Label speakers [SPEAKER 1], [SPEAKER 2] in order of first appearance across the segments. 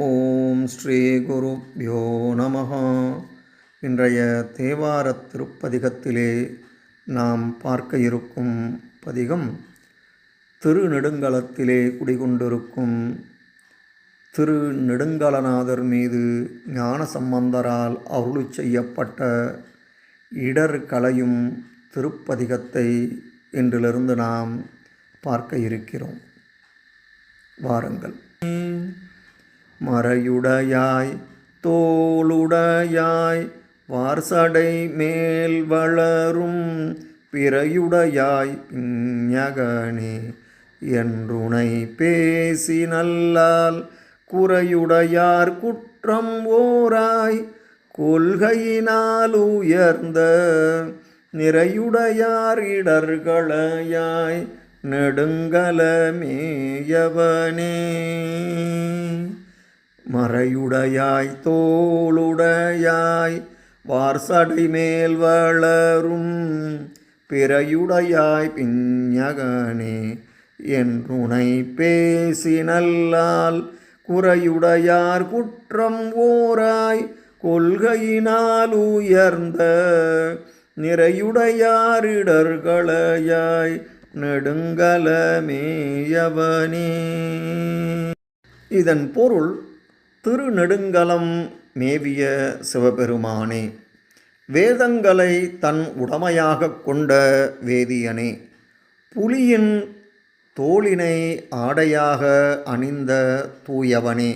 [SPEAKER 1] ஓம் ஸ்ரீ குருப்யோ நமஹ. இன்றைய தேவாரத் திருப்பதிகத்திலே நாம் பார்க்க இருக்கும் பதிகம் திருநெடுங்களத்திலே குடிகொண்டிருக்கும் திருநெடுங்களநாதர் மீது ஞானசம்பந்தரால் அருளிச் செய்யப்பட்ட இடர் களையும் திருப்பதிகத்தை இன்றிலிருந்து நாம் பார்க்க இருக்கிறோம். வாருங்கள். மறையுடையாய் தோளுடையாய் வார்சடை மேல் வளரும் பிறையுடையாய் பிஞகனே என்றுனை பேசி நல்லால் குறையுடையார் குற்றம் ஓராய் கொள்கையினால் உயர்ந்த நிறையுடையார் இடர்களையாய் நெடுங்கலமேயவனே. மறையுடையாய் தோளுடையாய் வார்சடை மேல் வளரும் பிறையுடையாய் பிஞகனே என்றுனை பேசி நல்லால் குறையுடையார் குற்றம் ஓராய் கொள்கையினால் உயர்ந்த நிறையுடையார் இடர்களையாய் நெடுங்கலமேயவனே. இதன் பொருள், திருநெடுங்கலம் மேவிய சிவபெருமானே, வேதங்களை தன் உடமையாக கொண்ட வேதியனே, புலியின் தோளினை ஆடையாக அணிந்த தூயவனே,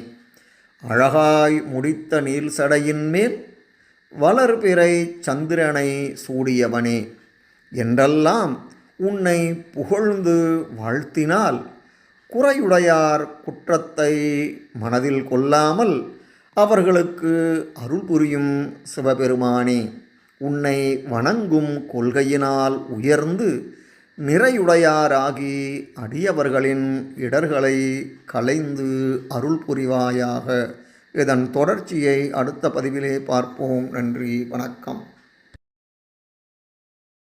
[SPEAKER 1] அழகாய் முடித்த நீள்சடையின் மேல் வளர்பிறை சந்திரனை சூடியவனே என்றெல்லாம் உன்னை புகழ்ந்து வாழ்த்தினால் குறையுடையார் குற்றத்தை மனதில் கொள்ளாமல் அவர்களுக்கு அருள் புரியும் சிவபெருமானே, உன்னை வணங்கும் கொள்கையினால் உயர்ந்து நிறையுடையாராகி அடியவர்களின் இடர்களை களைந்து அருள் புரிவாயாக. இதன் தொடர்ச்சியை அடுத்த பதிவிலே பார்ப்போம். நன்றி, வணக்கம்.